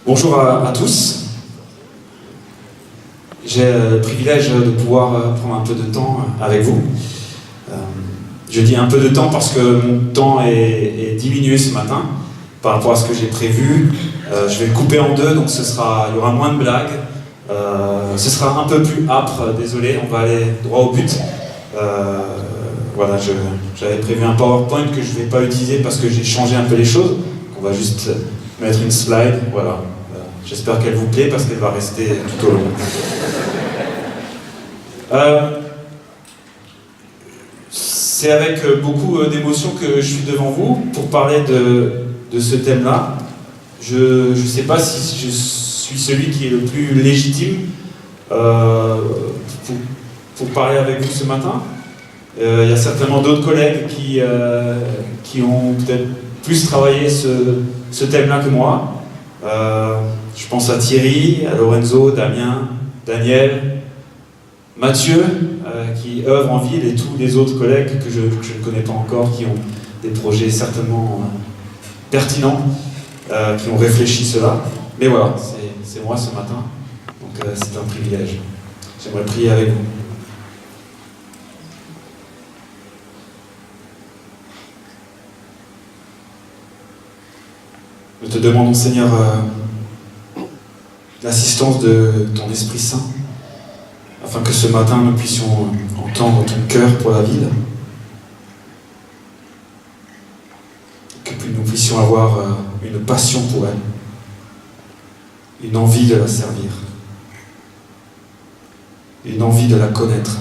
Bonjour à tous. J'ai le privilège de pouvoir prendre un peu de temps avec vous. Je dis un peu de temps parce que mon temps est diminué ce matin par rapport à ce que j'ai prévu. Je vais le couper en deux, donc il y aura moins de blagues. Ce sera un peu plus âpre, désolé, on va aller droit au but. Voilà, j'avais prévu un PowerPoint que je ne vais pas utiliser parce que j'ai changé un peu les choses. On va juste mettre une slide, voilà. J'espère qu'elle vous plaît parce qu'elle va rester tout au long. C'est avec beaucoup d'émotion que je suis devant vous pour parler de ce thème-là. Je ne sais pas si je suis celui qui est le plus légitime pour parler avec vous ce matin. Il y a certainement d'autres collègues qui ont peut-être plus travaillé ce thème-là que moi. Je pense à Thierry, à Lorenzo, Damien, Daniel, Mathieu, qui œuvre en ville, et tous les autres collègues que je ne connais pas encore, qui ont des projets certainement pertinents, qui ont réfléchi cela. Mais voilà, c'est moi ce matin, donc c'est un privilège. J'aimerais prier avec vous. Nous te demandons, Seigneur, l'assistance de ton Esprit Saint, afin que ce matin nous puissions entendre ton cœur pour la ville, que nous puissions avoir une passion pour elle, une envie de la servir, une envie de la connaître,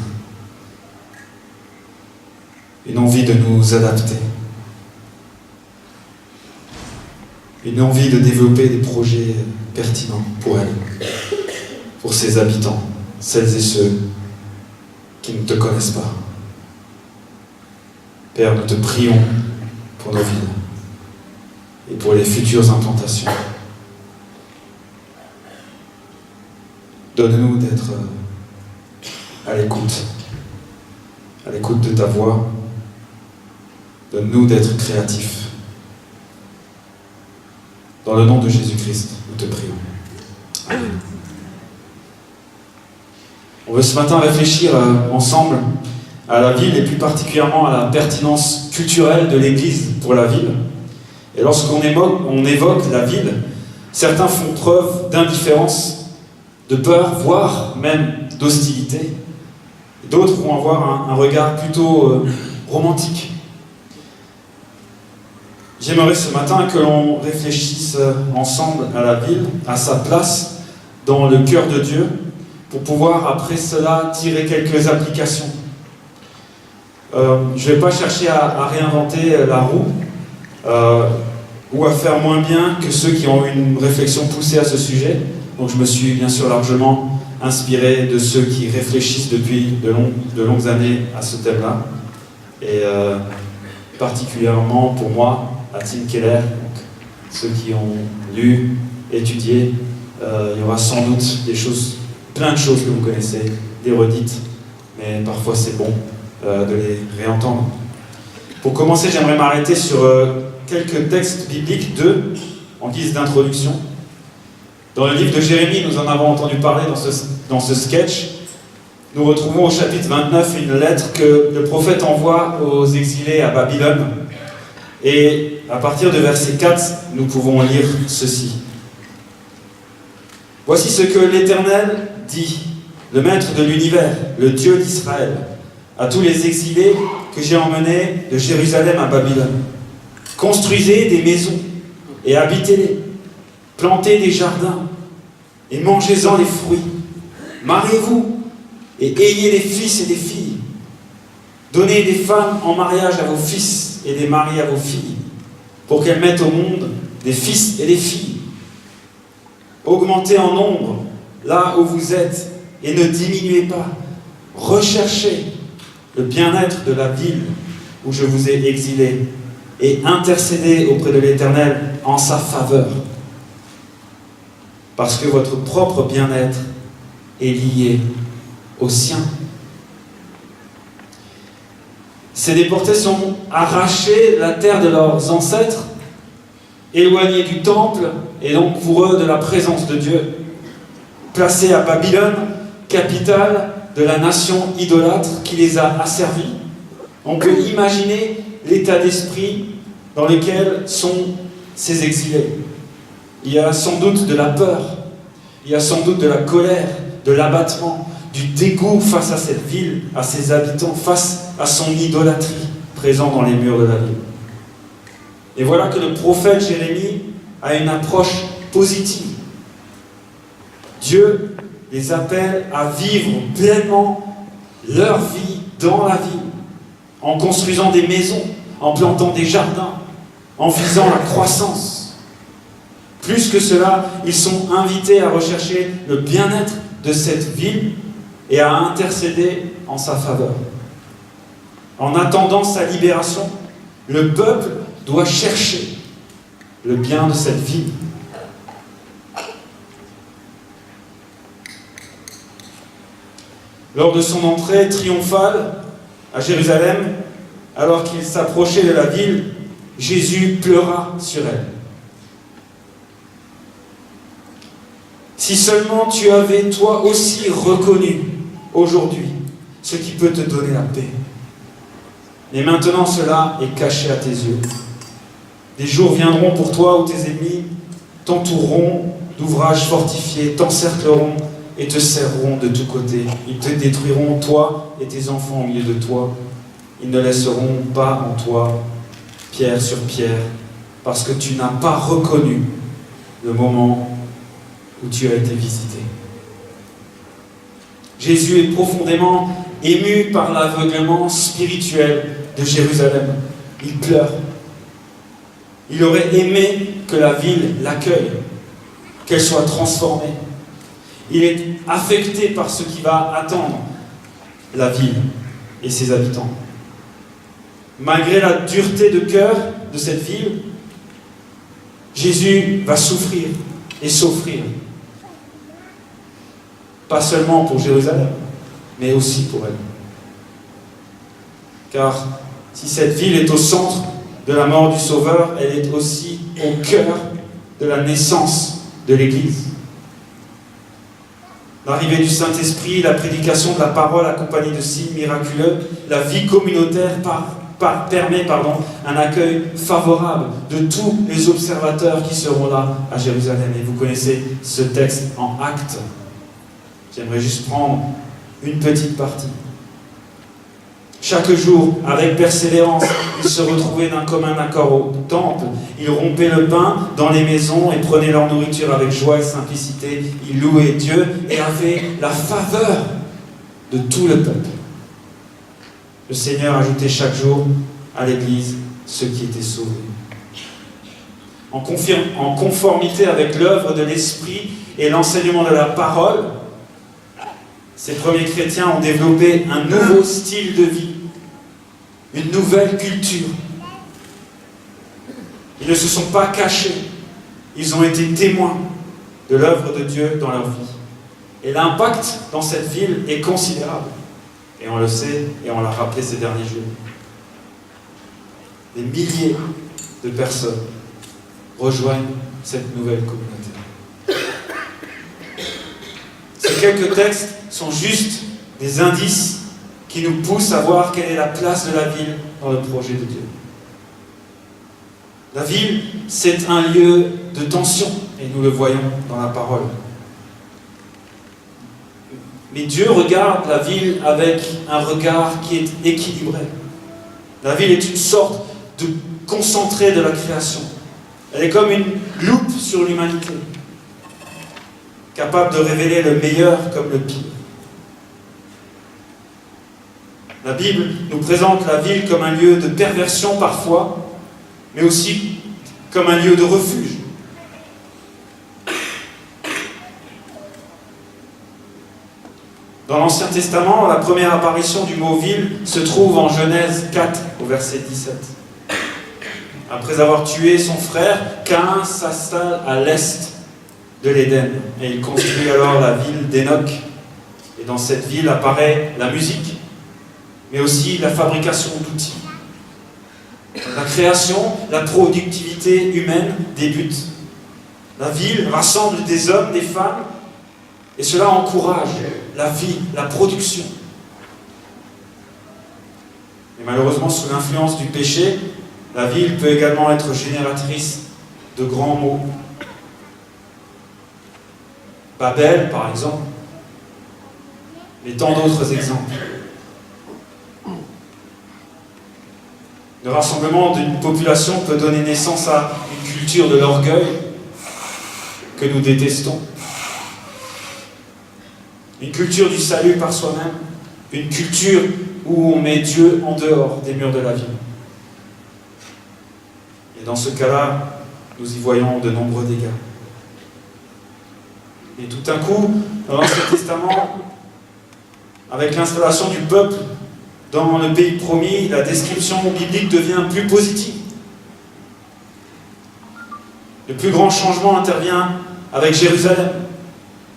une envie de nous adapter, une envie de développer des projets pertinents pour elle, pour ses habitants, celles et ceux qui ne te connaissent pas. Père, nous te prions pour nos villes et pour les futures implantations. Donne-nous d'être à l'écoute de ta voix. Donne-nous d'être créatifs. Dans le nom de Jésus-Christ, nous te prions. Amen. On veut ce matin réfléchir ensemble à la ville et plus particulièrement à la pertinence culturelle de l'Église pour la ville. Et lorsqu'on évoque la ville, certains font preuve d'indifférence, de peur, voire même d'hostilité. D'autres vont avoir un regard plutôt romantique. J'aimerais ce matin que l'on réfléchisse ensemble à la ville, à sa place dans le cœur de Dieu, pour pouvoir après cela tirer quelques applications. Je ne vais pas chercher à réinventer la roue ou à faire moins bien que ceux qui ont eu une réflexion poussée à ce sujet. Donc je me suis bien sûr largement inspiré de ceux qui réfléchissent depuis de longues années à ce thème-là. Et particulièrement pour moi, à Tim Keller, donc ceux qui ont lu, étudié, il y aura sans doute plein de choses que vous connaissez, des redites, mais parfois c'est bon de les réentendre. Pour commencer, j'aimerais m'arrêter sur quelques textes bibliques, en guise d'introduction. Dans le livre de Jérémie, nous en avons entendu parler dans ce sketch. Nous retrouvons au chapitre 29 une lettre que le prophète envoie aux exilés à Babylone. Et à partir de verset 4, nous pouvons lire ceci. « Voici ce que l'Éternel dit, le Maître de l'univers, le Dieu d'Israël, à tous les exilés que j'ai emmenés de Jérusalem à Babylone. Construisez des maisons et habitez-les, plantez des jardins et mangez-en les fruits. Mariez-vous et ayez des fils et des filles. Donnez des femmes en mariage à vos fils et des maris à vos filles, pour qu'elles mettent au monde des fils et des filles. Augmentez en nombre là où vous êtes et ne diminuez pas. Recherchez le bien-être de la ville où je vous ai exilés et intercédez auprès de l'Éternel en sa faveur, parce que votre propre bien-être est lié au sien. » Ces déportés sont arrachés de la terre de leurs ancêtres éloignés du temple et donc pour eux de la présence de Dieu, placés à Babylone, capitale de la nation idolâtre qui les a asservis. On peut imaginer l'état d'esprit dans lequel sont ces exilés. Il y a sans doute de la peur, il y a sans doute de la colère, de l'abattement, du dégoût face à cette ville, à ses habitants, face à son idolâtrie présent dans les murs de la ville. Et voilà que le prophète Jérémie a une approche positive. Dieu les appelle à vivre pleinement leur vie dans la ville, en construisant des maisons, en plantant des jardins, en visant la croissance. Plus que cela, ils sont invités à rechercher le bien-être de cette ville et à intercéder en sa faveur. En attendant sa libération, le peuple doit chercher le bien de cette ville. Lors de son entrée triomphale à Jérusalem, alors qu'il s'approchait de la ville, Jésus pleura sur elle. Si seulement tu avais toi aussi reconnu aujourd'hui ce qui peut te donner la paix. Mais maintenant cela est caché à tes yeux. Des jours viendront pour toi où tes ennemis t'entoureront d'ouvrages fortifiés, t'encercleront et te serreront de tous côtés. Ils te détruiront, toi et tes enfants au milieu de toi. Ils ne laisseront pas en toi pierre sur pierre, parce que tu n'as pas reconnu le moment où tu as été visité. Jésus est profondément ému par l'aveuglement spirituel de Jérusalem. Il pleure. Il aurait aimé que la ville l'accueille, qu'elle soit transformée. Il est affecté par ce qui va attendre la ville et ses habitants. Malgré la dureté de cœur de cette ville, Jésus va souffrir et s'offrir. Pas seulement pour Jérusalem, mais aussi pour elle. Car si cette ville est au centre de la mort du Sauveur, elle est aussi au cœur de la naissance de l'Église. L'arrivée du Saint-Esprit, la prédication de la parole accompagnée de signes miraculeux, la vie communautaire permet un accueil favorable de tous les observateurs qui seront là à Jérusalem. Et vous connaissez ce texte en Actes. J'aimerais juste prendre une petite partie. Chaque jour, avec persévérance, ils se retrouvaient d'un commun accord au temple. Ils rompaient le pain dans les maisons et prenaient leur nourriture avec joie et simplicité. Ils louaient Dieu et avaient la faveur de tout le peuple. Le Seigneur ajoutait chaque jour à l'Église ceux qui étaient sauvés. En conformité avec l'œuvre de l'Esprit et l'enseignement de la parole, ces premiers chrétiens ont développé un nouveau style de vie, une nouvelle culture. Ils ne se sont pas cachés, ils ont été témoins de l'œuvre de Dieu dans leur vie. Et l'impact dans cette ville est considérable. Et on le sait, et on l'a rappelé ces derniers jours. Des milliers de personnes rejoignent cette nouvelle communauté. Ces quelques textes sont juste des indices qui nous poussent à voir quelle est la place de la ville dans le projet de Dieu. La ville, c'est un lieu de tension, et nous le voyons dans la parole. Mais Dieu regarde la ville avec un regard qui est équilibré. La ville est une sorte de concentré de la création. Elle est comme une loupe sur l'humanité, capable de révéler le meilleur comme le pire. La Bible nous présente la ville comme un lieu de perversion parfois, mais aussi comme un lieu de refuge. Dans l'Ancien Testament, la première apparition du mot « ville » se trouve en Genèse 4, au verset 17. Après avoir tué son frère, Caïn s'installe à l'est de l'Éden, et il construit alors la ville d'Enoch. Et dans cette ville apparaît la musique, mais aussi la fabrication d'outils. La création, la productivité humaine débute. La ville rassemble des hommes, des femmes, et cela encourage la vie, la production. Et malheureusement, sous l'influence du péché, la ville peut également être génératrice de grands maux. Babel, par exemple, et tant d'autres exemples. Le rassemblement d'une population peut donner naissance à une culture de l'orgueil que nous détestons. Une culture du salut par soi-même, une culture où on met Dieu en dehors des murs de la ville. Et dans ce cas-là, nous y voyons de nombreux dégâts. Et tout d'un coup, dans l'Ancien Testament, avec l'installation du peuple dans le pays promis, la description biblique devient plus positive. Le plus grand changement intervient avec Jérusalem.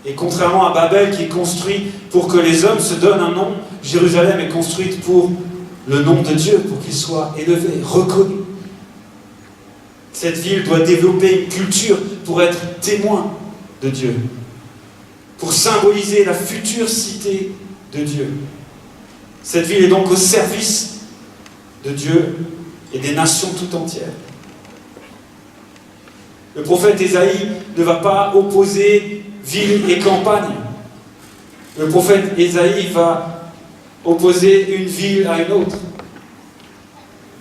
Et contrairement à Babel qui est construit pour que les hommes se donnent un nom, Jérusalem est construite pour le nom de Dieu, pour qu'il soit élevé, reconnu. Cette ville doit développer une culture pour être témoin de Dieu, pour symboliser la future cité de Dieu. Cette ville est donc au service de Dieu et des nations tout entières. Le prophète Ésaïe ne va pas opposer ville et campagne. Le prophète Ésaïe va opposer une ville à une autre.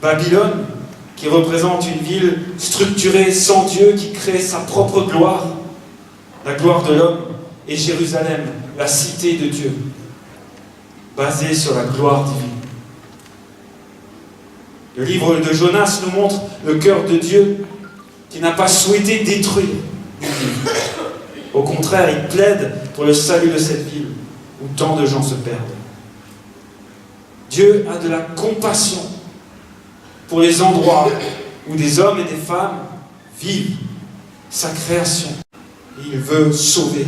Babylone, qui représente une ville structurée sans Dieu, qui crée sa propre gloire, la gloire de l'homme, et Jérusalem, la cité de Dieu, basée sur la gloire divine. Le livre de Jonas nous montre le cœur de Dieu qui n'a pas souhaité détruire une ville. Au contraire, il plaide pour le salut de cette ville où tant de gens se perdent. Dieu a de la compassion pour les endroits où des hommes et des femmes vivent sa création. Il veut sauver.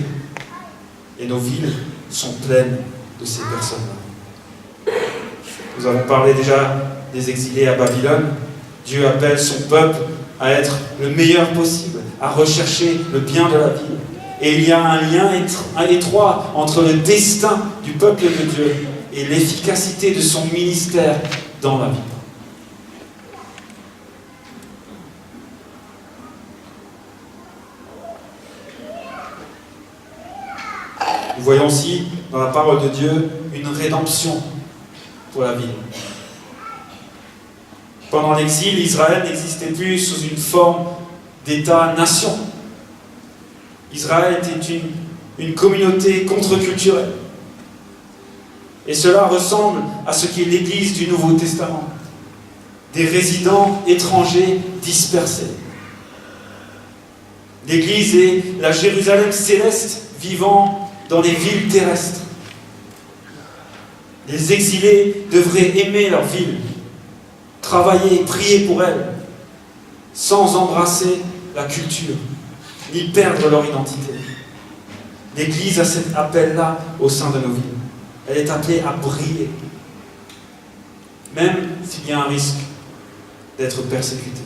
Et nos villes sont pleines de ces personnes-là. Nous avons parlé déjà des exilés à Babylone. Dieu appelle son peuple à être le meilleur possible, à rechercher le bien de la ville. Et il y a un lien étroit entre le destin du peuple de Dieu et l'efficacité de son ministère dans la vie. Nous voyons aussi dans la parole de Dieu une rédemption pour la ville. Pendant l'exil, Israël n'existait plus sous une forme d'État-nation. Israël était une communauté contre-culturelle. Et cela ressemble à ce qu'est l'Église du Nouveau Testament. Des résidents étrangers dispersés. L'Église est la Jérusalem céleste vivant dans les villes terrestres. Les exilés devraient aimer leur ville, travailler et prier pour elle, sans embrasser la culture, ni perdre leur identité. L'Église a cet appel-là au sein de nos villes. Elle est appelée à briller, même s'il y a un risque d'être persécutée.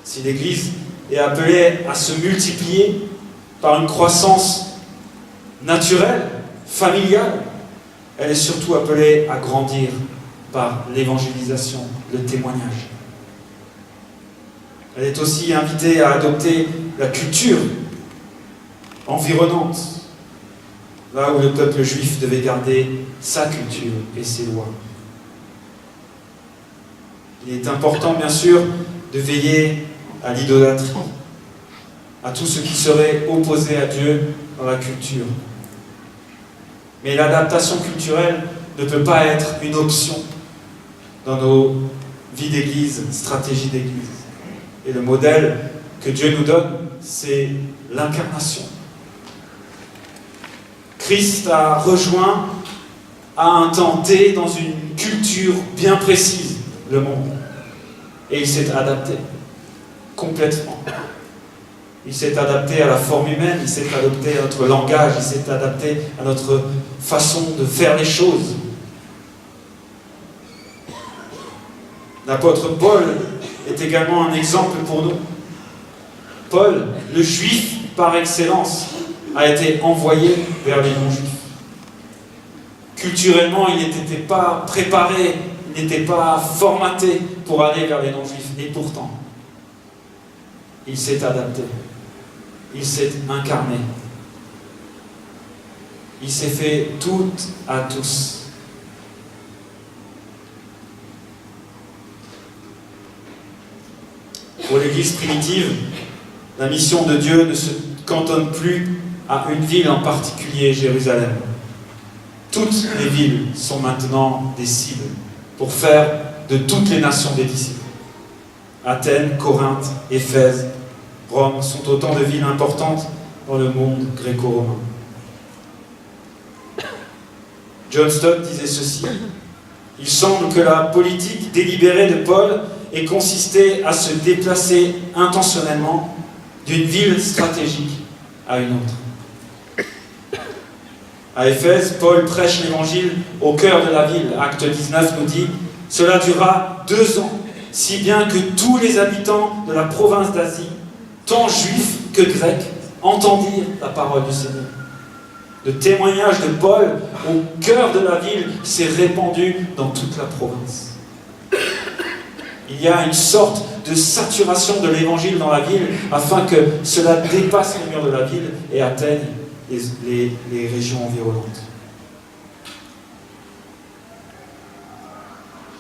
Si l'Église est appelée à se multiplier par une croissance naturelle, familiale, elle est surtout appelée à grandir par l'évangélisation, le témoignage. Elle est aussi invitée à adopter la culture environnante, là où le peuple juif devait garder sa culture et ses lois. Il est important, bien sûr, de veiller à l'idolâtrie, à tout ce qui serait opposé à Dieu dans la culture. Mais l'adaptation culturelle ne peut pas être une option dans nos vies d'église, stratégies d'église. Et le modèle que Dieu nous donne, c'est l'incarnation. Christ a rejoint à un temps T dans une culture bien précise le monde. Et il s'est adapté complètement. Il s'est adapté à la forme humaine, il s'est adapté à notre langage, il s'est adapté à notre façon de faire les choses. L'apôtre Paul est également un exemple pour nous. Paul, le juif par excellence, a été envoyé vers les non-juifs. Culturellement, il n'était pas préparé, il n'était pas formaté pour aller vers les non-juifs. Et pourtant, il s'est adapté, il s'est incarné, il s'est fait tout à tous. Pour l'Église primitive, la mission de Dieu ne se cantonne plus à une ville en particulier, Jérusalem. Toutes les villes sont maintenant des cibles pour faire de toutes les nations des disciples. Athènes, Corinthe, Éphèse, Rome sont autant de villes importantes dans le monde gréco-romain. John Stott disait ceci: « Il semble que la politique délibérée de Paul ait consisté à se déplacer intentionnellement d'une ville stratégique à une autre. » À Éphèse, Paul prêche l'évangile au cœur de la ville. Acte 19 nous dit: « Cela dura 2 ans, si bien que tous les habitants de la province d'Asie, tant juifs que grecs, entendirent la parole du Seigneur. » Le témoignage de Paul au cœur de la ville s'est répandu dans toute la province. Il y a une sorte de saturation de l'évangile dans la ville afin que cela dépasse les murs de la ville et atteigne les régions environnantes.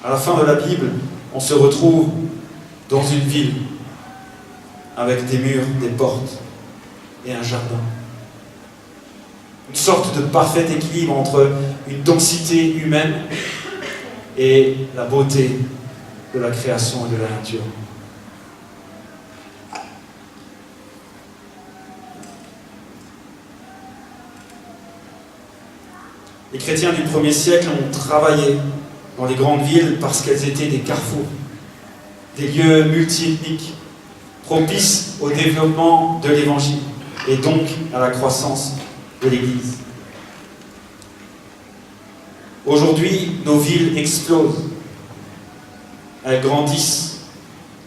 À la fin de la Bible, on se retrouve dans une ville avec des murs, des portes et un jardin. Une sorte de parfait équilibre entre une densité humaine et la beauté de la création et de la nature. Les chrétiens du 1er siècle ont travaillé dans les grandes villes parce qu'elles étaient des carrefours, des lieux multiethniques, propices au développement de l'Évangile et donc à la croissance de l'Église. Aujourd'hui, nos villes explosent. Elles grandissent.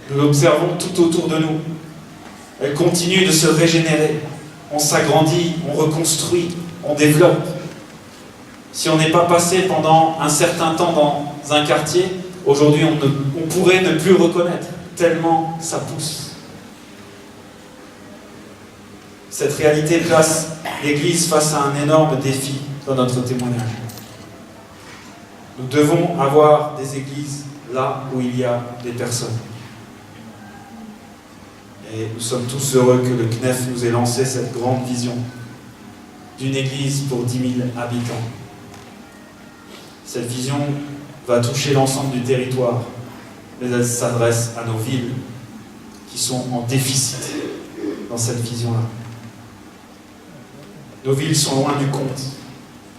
Nous l'observons tout autour de nous. Elles continuent de se régénérer. On s'agrandit, on reconstruit, on développe. Si on n'est pas passé pendant un certain temps dans un quartier, aujourd'hui on pourrait ne plus le reconnaître, tellement ça pousse. Cette réalité place l'Église face à un énorme défi dans notre témoignage. Nous devons avoir des églises là où il y a des personnes. Et nous sommes tous heureux que le CNEF nous ait lancé cette grande vision d'une église pour 10 000 habitants. Cette vision va toucher l'ensemble du territoire, mais elle s'adresse à nos villes qui sont en déficit dans cette vision-là. Nos villes sont loin du compte,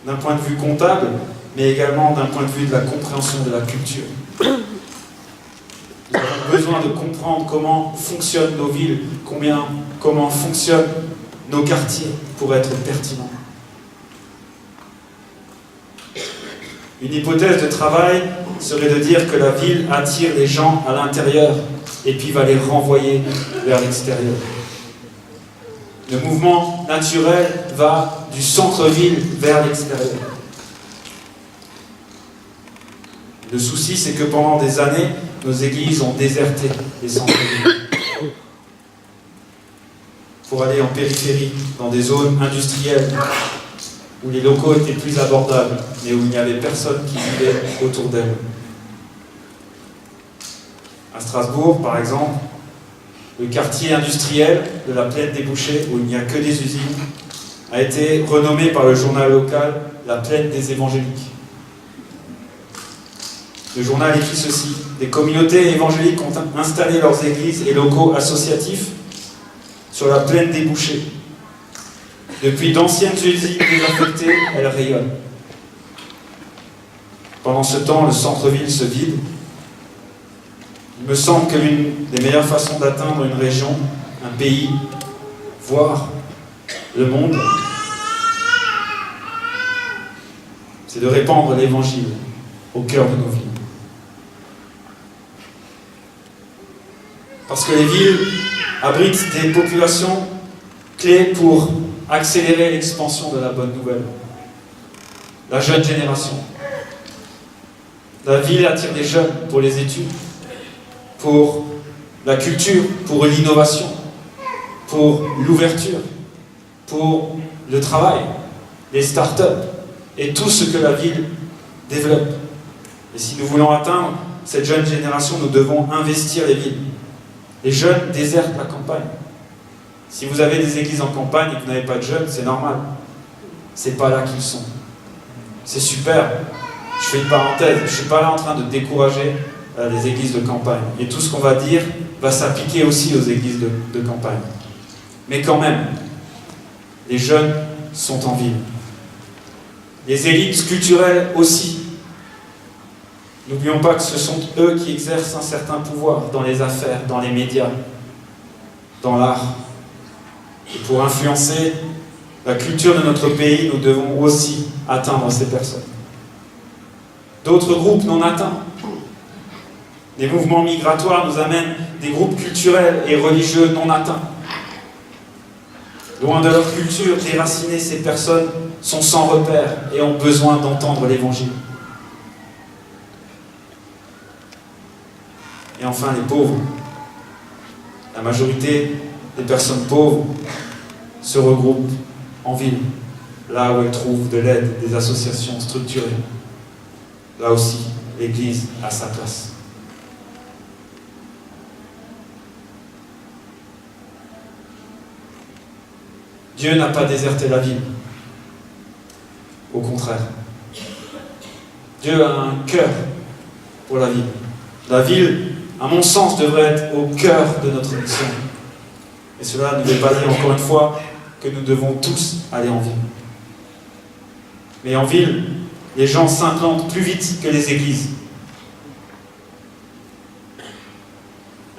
d'un point de vue comptable, mais également d'un point de vue de la compréhension de la culture. Nous avons besoin de comprendre comment fonctionnent nos villes, comment fonctionnent nos quartiers pour être pertinents. Une hypothèse de travail serait de dire que la ville attire les gens à l'intérieur et puis va les renvoyer vers l'extérieur. Le mouvement naturel va du centre-ville vers l'extérieur. Le souci, c'est que pendant des années, nos églises ont déserté les centres-villes pour aller en périphérie, dans des zones industrielles où les locaux étaient plus abordables, mais où il n'y avait personne qui vivait autour d'elles. À Strasbourg, par exemple, le quartier industriel de la Plaine des Bouchers, où il n'y a que des usines, a été renommé par le journal local la Plaine des Évangéliques. Le journal écrit ceci: des communautés évangéliques ont installé leurs églises et locaux associatifs sur la Plaine des Bouchers. Depuis d'anciennes usines désaffectées, elles rayonnent. Pendant ce temps, le centre-ville se vide. Il me semble que l'une des meilleures façons d'atteindre une région, un pays, voire le monde, c'est de répandre l'évangile au cœur de nos vies. Parce que les villes abritent des populations clés pour accélérer l'expansion de la bonne nouvelle. La jeune génération. La ville attire des jeunes pour les études, pour la culture, pour l'innovation, pour l'ouverture, pour le travail, les start-up et tout ce que la ville développe. Et si nous voulons atteindre cette jeune génération, nous devons investir les villes. Les jeunes désertent la campagne. Si vous avez des églises en campagne et que vous n'avez pas de jeunes, c'est normal. C'est pas là qu'ils sont. C'est super. Je fais une parenthèse. Je ne suis pas là en train de décourager les églises de campagne. Et tout ce qu'on va dire va s'appliquer aussi aux églises de campagne. Mais quand même, les jeunes sont en ville. Les élites culturelles aussi. N'oublions pas que ce sont eux qui exercent un certain pouvoir dans les affaires, dans les médias, dans l'art. Et pour influencer la culture de notre pays, nous devons aussi atteindre ces personnes. D'autres groupes non atteints. Les mouvements migratoires nous amènent des groupes culturels et religieux non atteints. Loin de leur culture, déracinées, ces personnes sont sans repère et ont besoin d'entendre l'Évangile. Et enfin, les pauvres. La majorité des personnes pauvres se regroupent en ville, là où elles trouvent de l'aide, des associations structurées. Là aussi, l'Église a sa place. Dieu n'a pas déserté la ville. Au contraire. Dieu a un cœur pour la ville. La ville, à mon sens, devrait être au cœur de notre mission. Et cela ne veut pas dire, encore une fois, que nous devons tous aller en ville. Mais en ville, les gens s'implantent plus vite que les églises.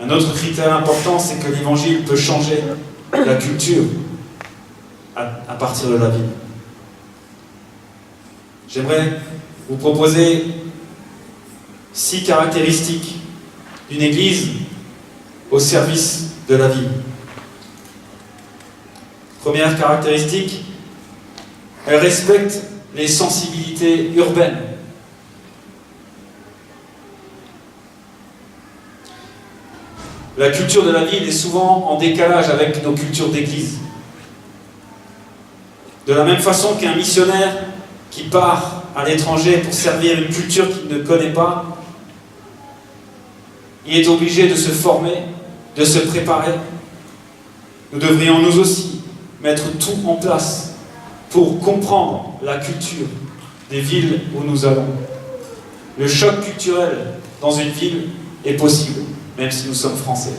Un autre critère important, c'est que l'Évangile peut changer la culture à partir de la ville. J'aimerais vous proposer 6 caractéristiques d'une église au service de la ville. Première caractéristique, elle respecte les sensibilités urbaines. La culture de la ville est souvent en décalage avec nos cultures d'église. De la même façon qu'un missionnaire qui part à l'étranger pour servir une culture qu'il ne connaît pas, il est obligé de se former, de se préparer. Nous devrions nous aussi mettre tout en place pour comprendre la culture des villes où nous allons. Le choc culturel dans une ville est possible, même si nous sommes français.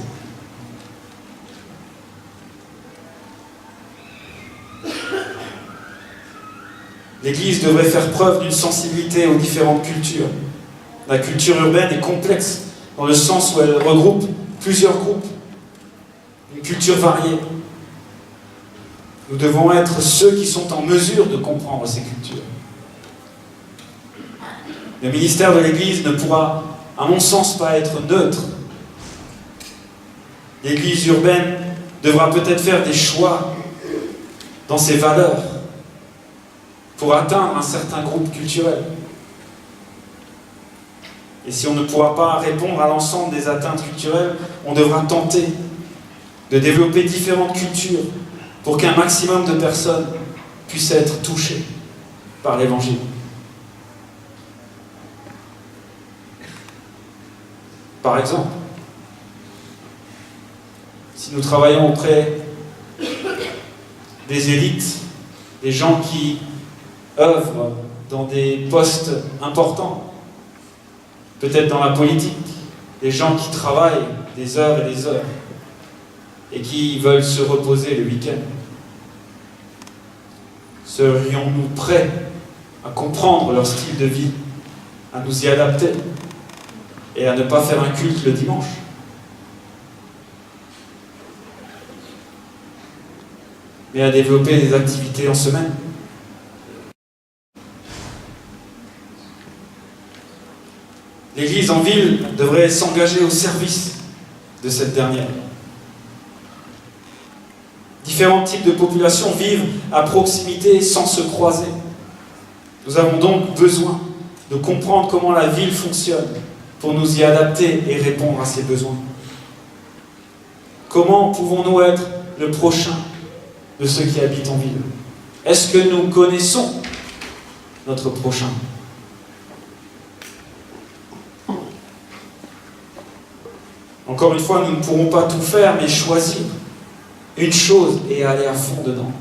L'Église devrait faire preuve d'une sensibilité aux différentes cultures. La culture urbaine est complexe, dans le sens où elle regroupe plusieurs groupes, une culture variée. Nous devons être ceux qui sont en mesure de comprendre ces cultures. Le ministère de l'Église ne pourra, à mon sens, pas être neutre. L'Église urbaine devra peut-être faire des choix dans ses valeurs pour atteindre un certain groupe culturel. Et si on ne pourra pas répondre à l'ensemble des atteintes culturelles, on devra tenter de développer différentes cultures pour qu'un maximum de personnes puissent être touchées par l'Évangile. Par exemple, si nous travaillons auprès des élites, des gens qui œuvrent dans des postes importants, peut-être dans la politique, des gens qui travaillent des heures et des heures et qui veulent se reposer le week-end. Serions-nous prêts à comprendre leur style de vie, à nous y adapter et à ne pas faire un culte le dimanche? Mais à développer des activités en semaine? L'Église en ville devrait s'engager au service de cette dernière. Différents types de populations vivent à proximité sans se croiser. Nous avons donc besoin de comprendre comment la ville fonctionne pour nous y adapter et répondre à ses besoins. Comment pouvons-nous être le prochain de ceux qui habitent en ville? Est-ce que nous connaissons notre prochain? Encore une fois, nous ne pourrons pas tout faire, mais choisir une chose et aller à fond dedans.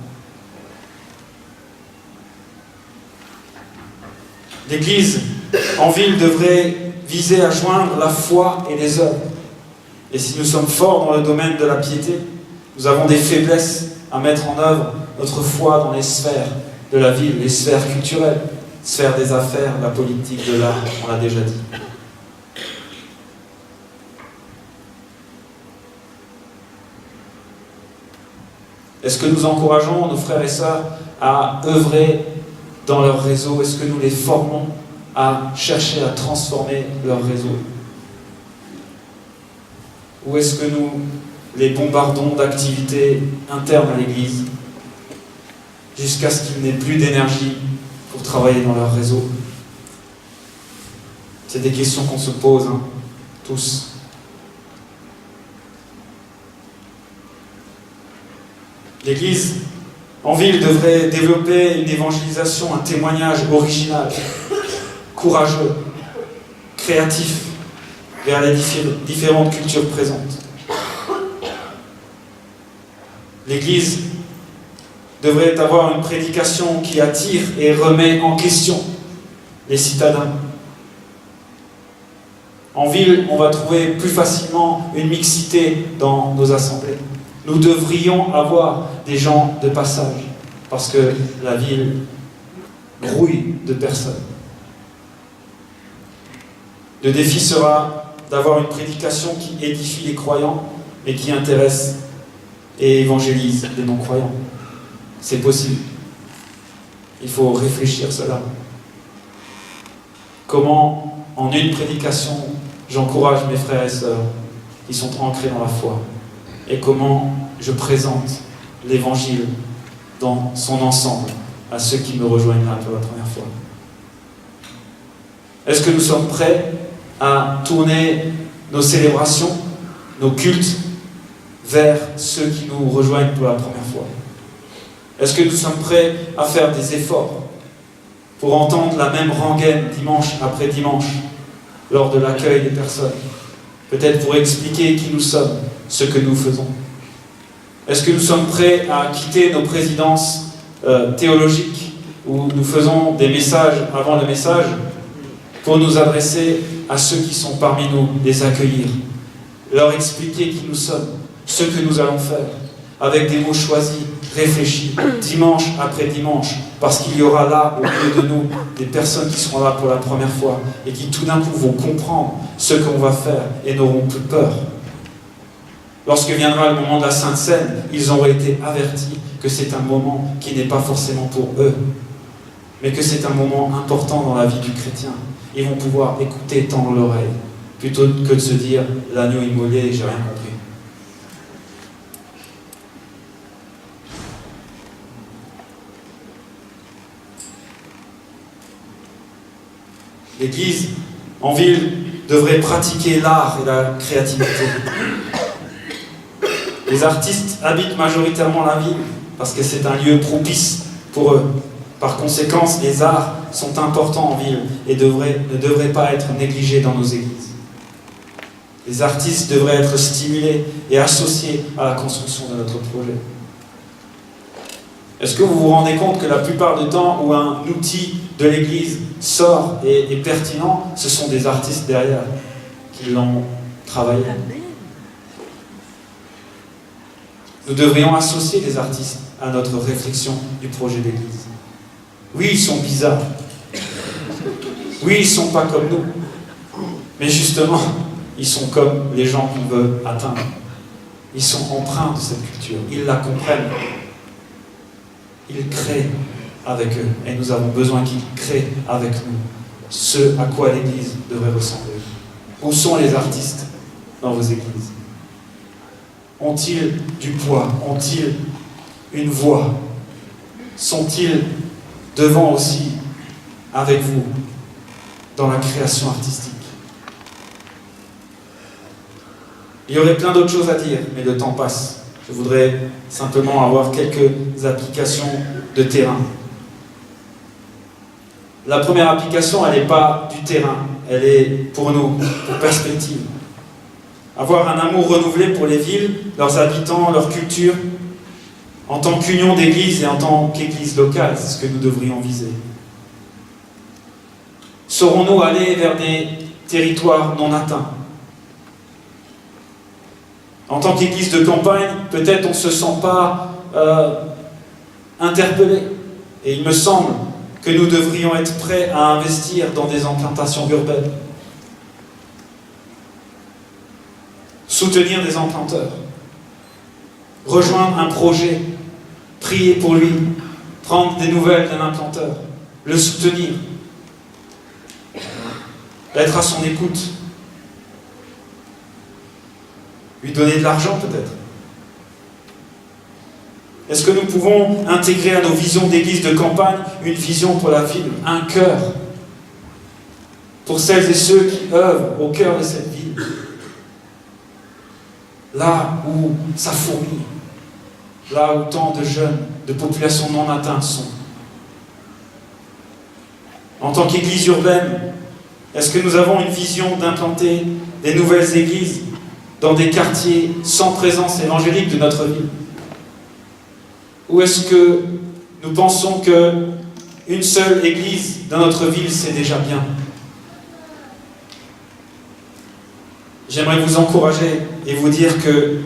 L'Église en ville devrait viser à joindre la foi et les œuvres. Et si nous sommes forts dans le domaine de la piété, nous avons des faiblesses à mettre en œuvre notre foi dans les sphères de la ville, les sphères culturelles, sphères des affaires, la politique, de l'art, on l'a déjà dit. Est-ce que nous encourageons nos frères et sœurs à œuvrer dans leur réseau? Est-ce que nous les formons à chercher à transformer leur réseau? Ou est-ce que nous les bombardons d'activités internes à l'Église jusqu'à ce qu'il n'ait plus d'énergie pour travailler dans leur réseau? C'est des questions qu'on se pose, tous. L'Église en ville devrait développer une évangélisation, un témoignage original, courageux, créatif, vers les différentes cultures présentes. L'Église devrait avoir une prédication qui attire et remet en question les citadins. En ville, on va trouver plus facilement une mixité dans nos assemblées. Nous devrions avoir des gens de passage, parce que la ville grouille de personnes. Le défi sera d'avoir une prédication qui édifie les croyants, mais qui intéresse et évangélise les non-croyants. C'est possible. Il faut réfléchir cela. Comment, en une prédication, j'encourage mes frères et sœurs qui sont ancrés dans la foi, et comment je présente l'Évangile dans son ensemble à ceux qui me rejoignent là pour la première fois. Est-ce que nous sommes prêts à tourner nos célébrations, nos cultes, vers ceux qui nous rejoignent pour la première fois? Est-ce que nous sommes prêts à faire des efforts pour entendre la même rengaine dimanche après dimanche lors de l'accueil des personnes? Peut-être pour expliquer qui nous sommes, ce que nous faisons. Est-ce que nous sommes prêts à quitter nos présidences théologiques où nous faisons des messages avant le message pour nous adresser à ceux qui sont parmi nous, les accueillir, leur expliquer qui nous sommes, ce que nous allons faire, avec des mots choisis, réfléchis, dimanche après dimanche, parce qu'il y aura là, au milieu de nous, des personnes qui seront là pour la première fois et qui tout d'un coup vont comprendre ce qu'on va faire et n'auront plus peur. Lorsque viendra le moment de la Sainte Seine, ils auront été avertis que c'est un moment qui n'est pas forcément pour eux, mais que c'est un moment important dans la vie du chrétien. Ils vont pouvoir écouter, tendre l'oreille, plutôt que de se dire « l'agneau immolé, j'ai rien compris ». L'Église, en ville, devrait pratiquer l'art et la créativité. Les artistes habitent majoritairement la ville parce que c'est un lieu propice pour eux. Par conséquent, les arts sont importants en ville et ne devraient pas être négligés dans nos églises. Les artistes devraient être stimulés et associés à la construction de notre projet. Est-ce que vous vous rendez compte que la plupart du temps où un outil de l'église sort et est pertinent, ce sont des artistes derrière qui l'ont travaillé? Nous devrions associer les artistes à notre réflexion du projet d'église. Oui, ils sont bizarres. Oui, ils ne sont pas comme nous. Mais justement, ils sont comme les gens qu'on veut atteindre. Ils sont empreints de cette culture. Ils la comprennent. Ils créent avec eux. Et nous avons besoin qu'ils créent avec nous ce à quoi l'Église devrait ressembler. Où sont les artistes dans vos églises? ont-ils du poids? Ont-ils une voix? Sont-ils devant aussi avec vous dans la création artistique? Il y aurait plein d'autres choses à dire, mais le temps passe. Je voudrais simplement avoir quelques applications de terrain. La première application, elle n'est pas du terrain, elle est pour nous, pour perspective. Avoir un amour renouvelé pour les villes, leurs habitants, leur culture, en tant qu'union d'église et en tant qu'église locale, c'est ce que nous devrions viser. Saurons-nous aller vers des territoires non atteints? En tant qu'église de campagne, peut-être on ne se sent pas interpellé. Et il me semble que nous devrions être prêts à investir dans des implantations urbaines. Soutenir des implanteurs. Rejoindre un projet. Prier pour lui. Prendre des nouvelles d'un implanteur. Le soutenir. Être à son écoute. Lui donner de l'argent peut-être. Est-ce que nous pouvons intégrer à nos visions d'église de campagne une vision pour la ville, un cœur pour celles et ceux qui œuvrent au cœur de cette ville, là où ça fourmille, là où tant de jeunes, de populations non atteintes sont? En tant qu'église urbaine, est-ce que nous avons une vision d'implanter des nouvelles églises dans des quartiers sans présence évangélique de notre ville? Ou est-ce que nous pensons qu'une seule église dans notre ville, c'est déjà bien? J'aimerais vous encourager et vous dire que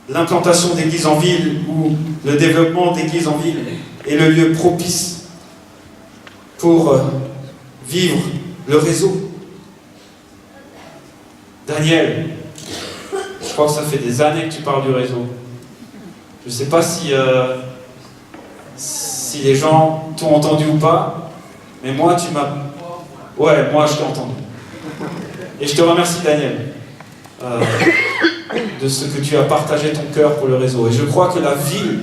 l'implantation d'églises en ville ou le développement d'églises en ville est le lieu propice pour vivre le réseau. Daniel, je crois que ça fait des années que tu parles du réseau. Je ne sais pas si les gens t'ont entendu ou pas, mais moi, tu m'as... Ouais, moi, je t'ai entendu. Et je te remercie, Daniel, de ce que tu as partagé ton cœur pour le réseau. Et je crois que la ville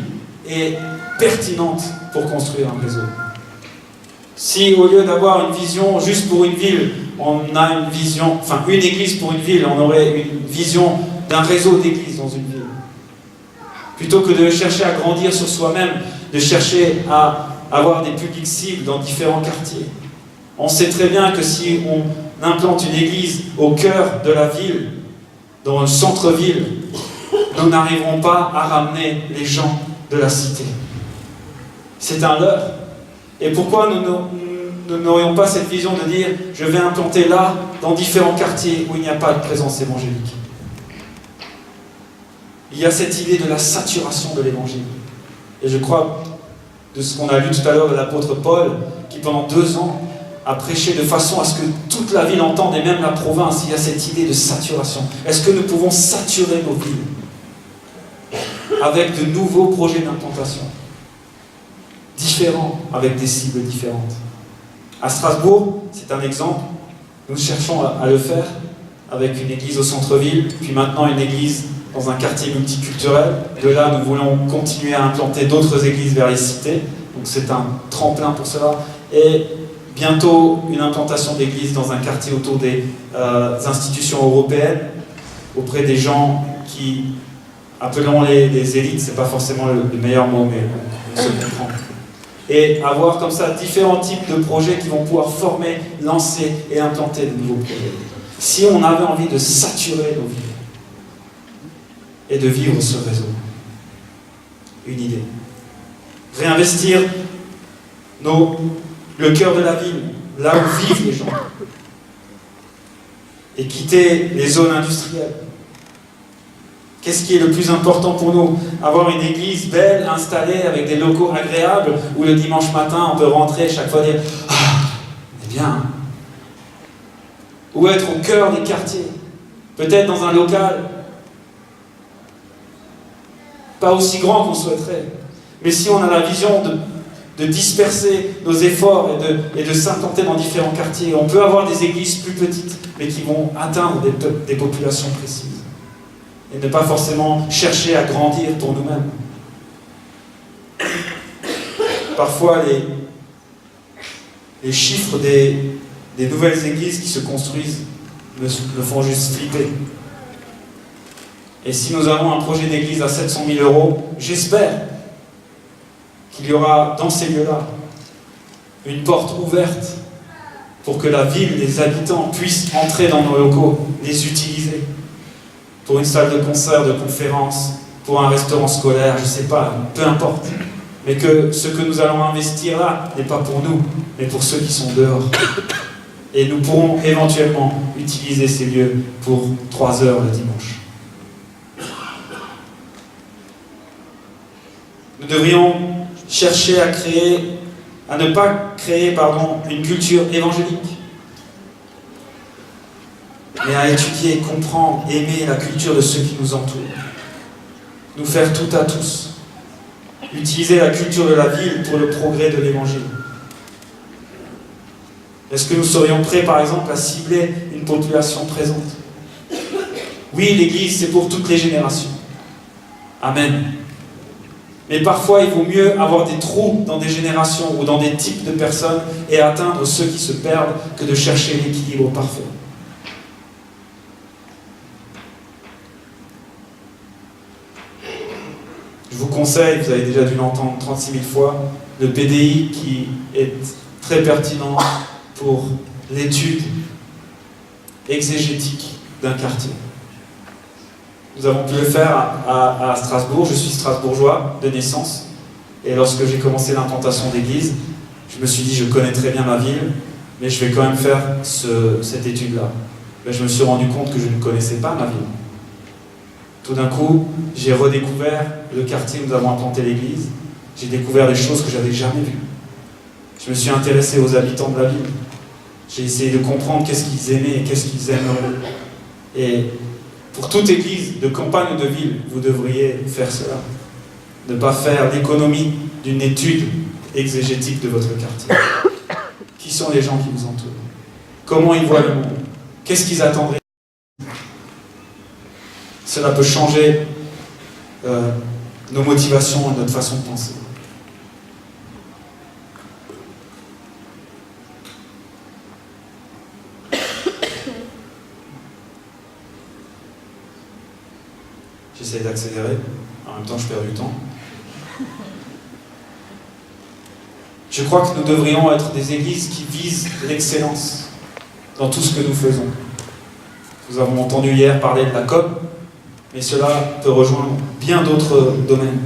est pertinente pour construire un réseau. Si, au lieu d'avoir une vision juste pour une ville, on a une vision, enfin, une église pour une ville, on aurait une vision d'un réseau d'églises dans une ville. Plutôt que de chercher à grandir sur soi-même, de chercher à avoir des publics cibles dans différents quartiers. On sait très bien que si on implante une église au cœur de la ville, dans le centre-ville, nous n'arriverons pas à ramener les gens de la cité. C'est un leurre. Et pourquoi nous n'aurions pas cette vision de dire « je vais implanter là, dans différents quartiers où il n'y a pas de présence évangélique ». Il y a cette idée de la saturation de l'évangile. Et je crois, de ce qu'on a lu tout à l'heure de l'apôtre Paul, qui pendant 2 ans a prêché de façon à ce que toute la ville entende, et même la province. Il y a cette idée de saturation. Est-ce que nous pouvons saturer nos villes avec de nouveaux projets d'implantation différents, avec des cibles différentes? À Strasbourg, c'est un exemple. Nous cherchons à le faire avec une église au centre-ville, puis maintenant une église dans un quartier multiculturel. De là, nous voulons continuer à implanter d'autres églises vers les cités. Donc c'est un tremplin pour cela. Et bientôt, une implantation d'églises dans un quartier autour des institutions européennes, auprès des gens qui, appelons-les des élites, c'est pas forcément le meilleur mot, mais on se comprend. Et avoir comme ça différents types de projets qui vont pouvoir former, lancer et implanter de nouveaux projets. Si on avait envie de saturer nos vies et de vivre ce réseau, une idée. Réinvestir le cœur de la ville, là où vivent les gens, et quitter les zones industrielles. Qu'est-ce qui est le plus important pour nous? Avoir une église belle, installée, avec des locaux agréables, où le dimanche matin, on peut rentrer chaque fois et dire « Ah, on est bien !» Ou être au cœur des quartiers, peut-être dans un local pas aussi grand qu'on souhaiterait. Mais si on a la vision de disperser nos efforts et de s'implanter dans différents quartiers, on peut avoir des églises plus petites, mais qui vont atteindre des populations précises. et ne pas forcément chercher à grandir pour nous-mêmes. Parfois, les chiffres des nouvelles églises qui se construisent me font juste flipper. Et si nous avons un projet d'église à 700 000 euros, j'espère qu'il y aura dans ces lieux-là une porte ouverte pour que la ville, les habitants puissent entrer dans nos locaux, les utiliser pour une salle de concert, de conférence, pour un restaurant scolaire, je ne sais pas, peu importe. Mais que ce que nous allons investir là n'est pas pour nous, mais pour ceux qui sont dehors. Et nous pourrons éventuellement utiliser ces lieux pour 3 heures le dimanche. Nous devrions chercher à ne pas créer une culture évangélique, mais à étudier, comprendre, aimer la culture de ceux qui nous entourent. Nous faire tout à tous. Utiliser la culture de la ville pour le progrès de l'évangile. Est-ce que nous serions prêts, par exemple, à cibler une population présente? Oui, l'Église, c'est pour toutes les générations. Amen. Mais parfois, il vaut mieux avoir des trous dans des générations ou dans des types de personnes et atteindre ceux qui se perdent que de chercher l'équilibre parfait. Je vous conseille, vous avez déjà dû l'entendre 36 000 fois, le PDI qui est très pertinent pour l'étude exégétique d'un quartier. Nous avons pu le faire à Strasbourg. Je suis strasbourgeois de naissance. Et lorsque j'ai commencé l'implantation d'église, je me suis dit, je connais très bien ma ville, mais je vais quand même faire cette étude-là. Mais je me suis rendu compte que je ne connaissais pas ma ville. Tout d'un coup, j'ai redécouvert le quartier où nous avons implanté l'église. J'ai découvert des choses que je n'avais jamais vues. Je me suis intéressé aux habitants de la ville. J'ai essayé de comprendre qu'est-ce qu'ils aimaient et qu'est-ce qu'ils aimeraient. Et pour toute église de campagne ou de ville, vous devriez faire cela. Ne pas faire l'économie d'une étude exégétique de votre quartier. Qui sont les gens qui vous entourent? Comment ils voient le monde? Qu'est-ce qu'ils attendraient? Cela peut changer nos motivations et notre façon de penser. J'essaie d'accélérer, en même temps je perds du temps. Je crois que nous devrions être des églises qui visent l'excellence dans tout ce que nous faisons. Nous avons entendu hier parler de la com, mais cela peut rejoindre bien d'autres domaines.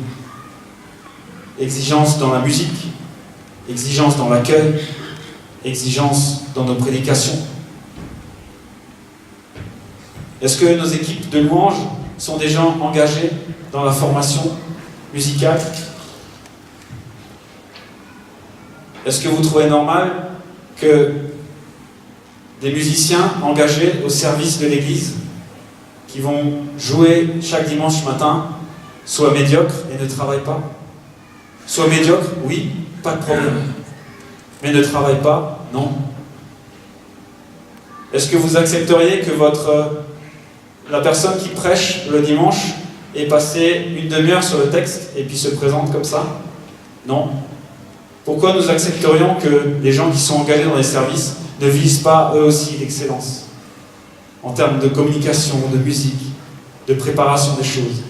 Exigence dans la musique, exigence dans l'accueil, exigence dans nos prédications. Est-ce que nos équipes de louanges sont des gens engagés dans la formation musicale? Est-ce que vous trouvez normal que des musiciens engagés au service de l'Église, qui vont jouer chaque dimanche matin, soient médiocres et ne travaillent pas? Soient médiocres, oui, pas de problème. Mais ne travaillent pas, non. Est-ce que vous accepteriez que la personne qui prêche le dimanche ait passé une demi-heure sur le texte et puis se présente comme ça? Non. Pourquoi nous accepterions que les gens qui sont engagés dans les services ne visent pas eux aussi l'excellence en termes de communication, de musique, de préparation des choses?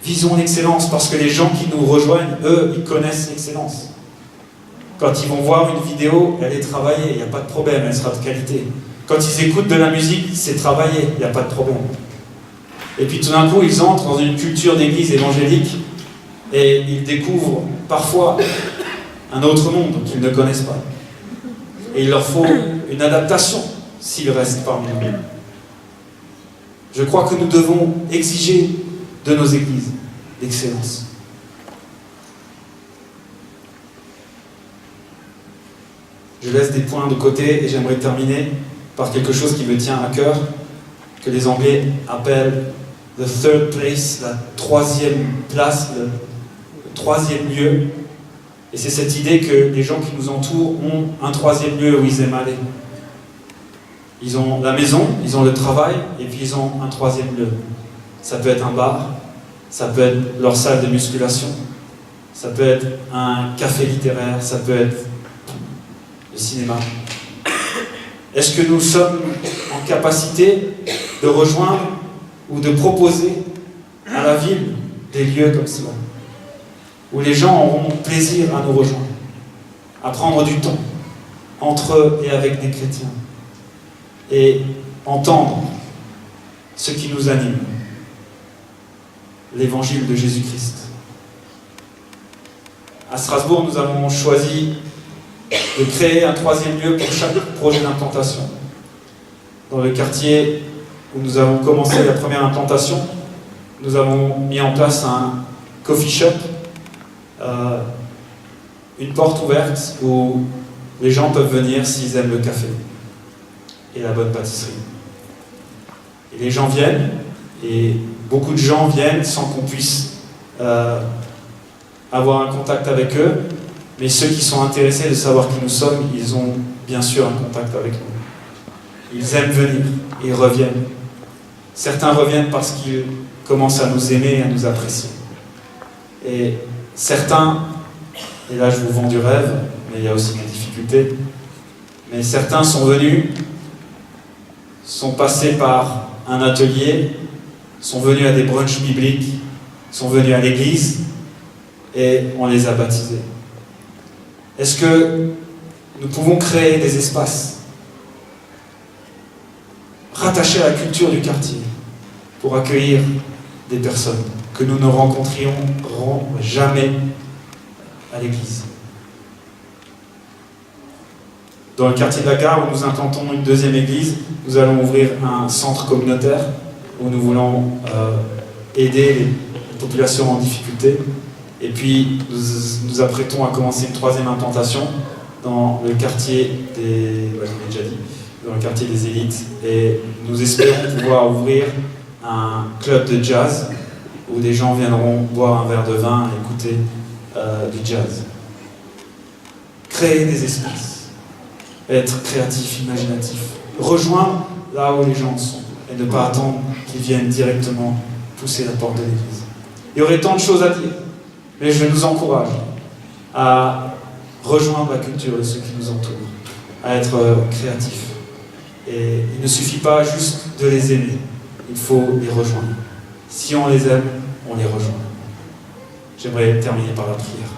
Visons l'excellence parce que les gens qui nous rejoignent, eux, ils connaissent l'excellence. Quand ils vont voir une vidéo, elle est travaillée, il n'y a pas de problème, elle sera de qualité. Quand ils écoutent de la musique, c'est travaillé, il n'y a pas de problème. Et puis tout d'un coup, ils entrent dans une culture d'église évangélique et ils découvrent parfois un autre monde qu'ils ne connaissent pas. Et il leur faut une adaptation s'ils restent parmi nous. Je crois que nous devons exiger de nos églises l'excellence. Je laisse des points de côté et j'aimerais terminer par quelque chose qui me tient à cœur, que les Anglais appellent the third place, la troisième place, le troisième lieu. Et c'est cette idée que les gens qui nous entourent ont un troisième lieu où ils aiment aller. Ils ont la maison, ils ont le travail, et puis ils ont un troisième lieu. Ça peut être un bar, ça peut être leur salle de musculation, ça peut être un café littéraire, ça peut être le cinéma. Est-ce que nous sommes en capacité de rejoindre ou de proposer à la ville des lieux comme cela, où les gens auront plaisir à nous rejoindre, à prendre du temps entre eux et avec des chrétiens, et entendre ce qui nous anime, l'évangile de Jésus-Christ. À Strasbourg, nous avons choisi de créer un 3e lieu pour chaque projet d'implantation. Dans le quartier où nous avons commencé la première implantation, nous avons mis en place un coffee shop, une porte ouverte où les gens peuvent venir s'ils aiment le café et la bonne pâtisserie. Et les gens viennent, et beaucoup de gens viennent sans qu'on puisse avoir un contact avec eux, mais ceux qui sont intéressés de savoir qui nous sommes, ils ont bien sûr un contact avec nous. Ils aiment venir, et ils reviennent. Certains reviennent parce qu'ils commencent à nous aimer et à nous apprécier. Et certains, et là je vous vends du rêve, mais il y a aussi des difficultés, mais certains sont venus, sont passés par un atelier, sont venus à des brunchs bibliques, sont venus à l'église, et on les a baptisés. Est-ce que nous pouvons créer des espaces rattachés à la culture du quartier pour accueillir des personnes que nous ne rencontrions jamais à l'église? Dans le quartier de la Gare, où nous implantons une 2e église, nous allons ouvrir un centre communautaire où nous voulons aider les populations en difficulté. Et puis, nous apprêtons à commencer une 3e implantation dans le quartier dans le quartier des élites. Et nous espérons pouvoir ouvrir un club de jazz où des gens viendront boire un verre de vin et écouter du jazz. Créer des espaces, être créatif, imaginatif, rejoindre là où les gens sont et ne pas attendre qu'ils viennent directement pousser la porte de l'église. Il y aurait tant de choses à dire, mais je nous encourage à rejoindre la culture de ceux qui nous entourent, à être créatifs. Et il ne suffit pas juste de les aimer, il faut les rejoindre. Si on les aime, on les rejoint. J'aimerais terminer par la prière.